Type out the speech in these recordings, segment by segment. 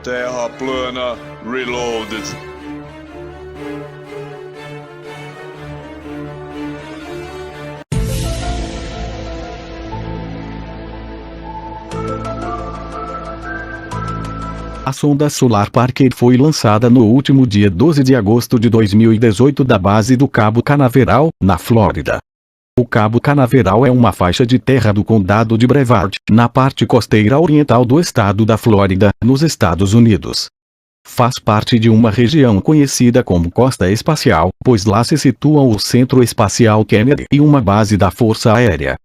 Terra plana, reloaded. A sonda Solar Parker foi lançada no último dia 12 de agosto de 2018 da base do Cabo Canaveral, na Flórida. O Cabo Canaveral é uma faixa de terra do condado de Brevard, na parte costeira oriental do estado da Flórida, nos Estados Unidos. Faz parte de uma região conhecida como Costa Espacial, pois lá se situam o Centro Espacial Kennedy e uma base da Força Aérea.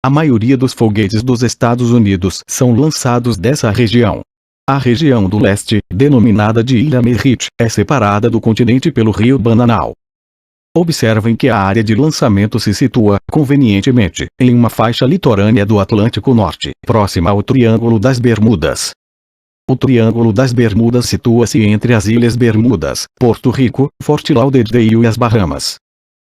A maioria dos foguetes dos Estados Unidos são lançados dessa região. A região do leste, denominada de Ilha Merritt, é separada do continente pelo rio Bananal. Observem que a área de lançamento se situa, convenientemente, em uma faixa litorânea do Atlântico Norte, próxima ao Triângulo das Bermudas. O Triângulo das Bermudas situa-se entre as Ilhas Bermudas, Porto Rico, Fort Lauderdale e as Bahamas.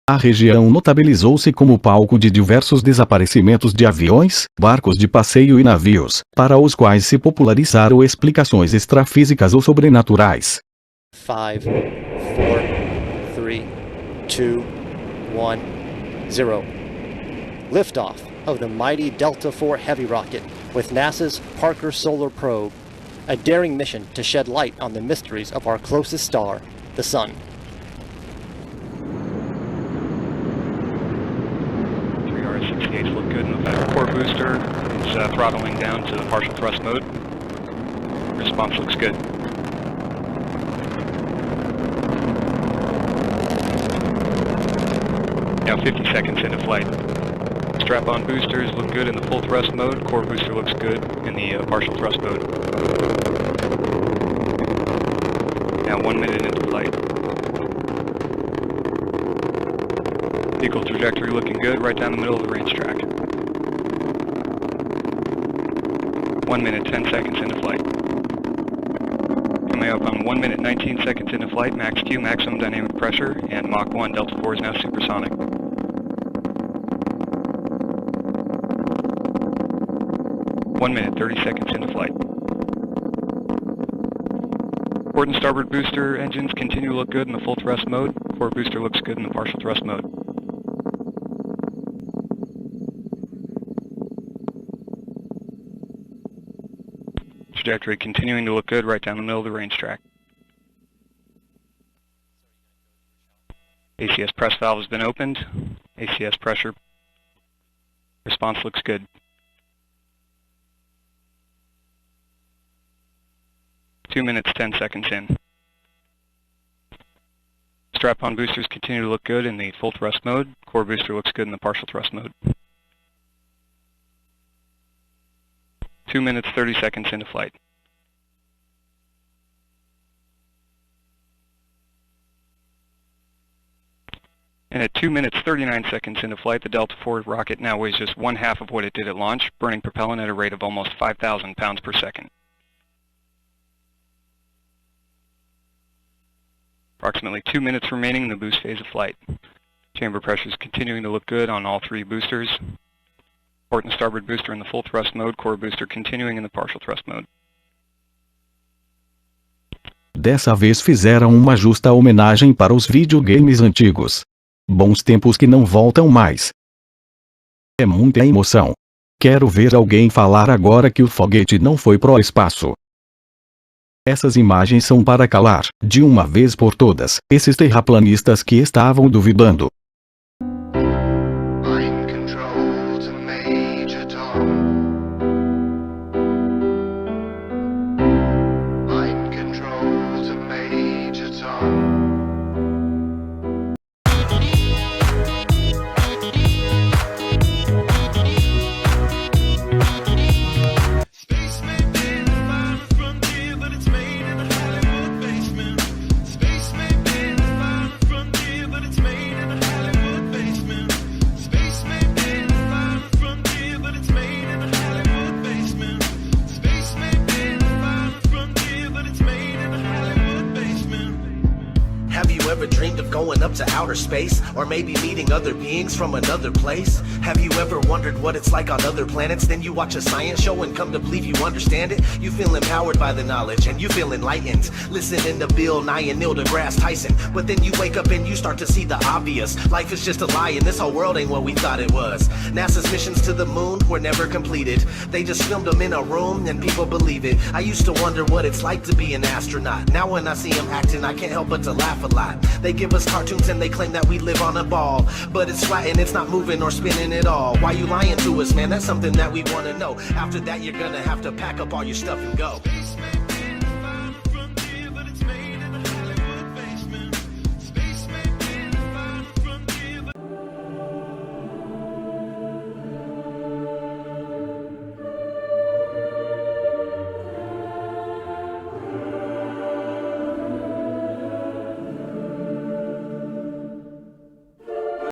A região notabilizou-se como palco de diversos desaparecimentos de aviões, barcos de passeio e navios, para os quais se popularizaram explicações extrafísicas ou sobrenaturais. 5, 4, 3, 2, 1, 0. Liftoff of the mighty Delta IV Heavy rocket with NASA's Parker Solar Probe, a daring mission to shed light on the mysteries of our closest star, the Sun. 3R68 look good in the core booster. It's throttling down to the partial thrust mode. Response looks good. Now 50 seconds into flight. Strap-on boosters look good in the full thrust mode. Core booster looks good in the partial thrust mode. Now 1 minute into flight. Vehicle trajectory looking good right down the middle of the range track. 1 minute 10 seconds into flight. Coming up on 1 minute 19 seconds into flight, max Q, maximum dynamic pressure, and Mach 1 Delta IV is now supersonic. 1 minute 30 seconds into flight. Port and starboard booster engines continue to look good in the full thrust mode. Core booster looks good in the partial thrust mode. Trajectory continuing to look good right down the middle of the range track. ACS press valve has been opened. ACS pressure response looks good. 2 minutes 10 seconds in. Strap-on boosters continue to look good in the full thrust mode. Core booster looks good in the partial thrust mode. 2 minutes 30 seconds into flight. And at 2 minutes 39 seconds into flight, the Delta IV rocket now weighs just 1/2 of what it did at launch, burning propellant at a rate of almost 5,000 pounds per second. Approximately 2 minutes remaining in the boost phase of flight. Chamber pressure is continuing to look good on all 3 boosters. Port and starboard booster in the full thrust mode, core booster continuing in the partial thrust mode. Dessa vez fizeram uma justa homenagem para os videogames antigos. Bons tempos que não voltam mais. É muita emoção. Quero ver alguém falar agora que o foguete não foi pro espaço. Essas imagens são para calar, de uma vez por todas, esses terraplanistas que estavam duvidando. ever dreamed of going up to outer space? Or maybe meeting other beings from another place? Have you ever wondered what it's like on other planets? Then you watch a science show and come to believe you understand it? You feel empowered by the knowledge and you feel enlightened, listening to Bill Nye and Neil deGrasse Tyson. But then you wake up and you start to see the obvious. Life is just a lie and this whole world ain't what we thought it was. NASA's missions to the moon were never completed. They just filmed them in a room and people believe it. I used to wonder what it's like to be an astronaut. Now when I see them acting, I can't help but to laugh a lot. They give us cartoons and they claim that we live on a ball, but it's flat and it's not moving or spinning at all. Why you lying to us, man? That's something that we want to know. After that, you're gonna have to pack up all your stuff and go.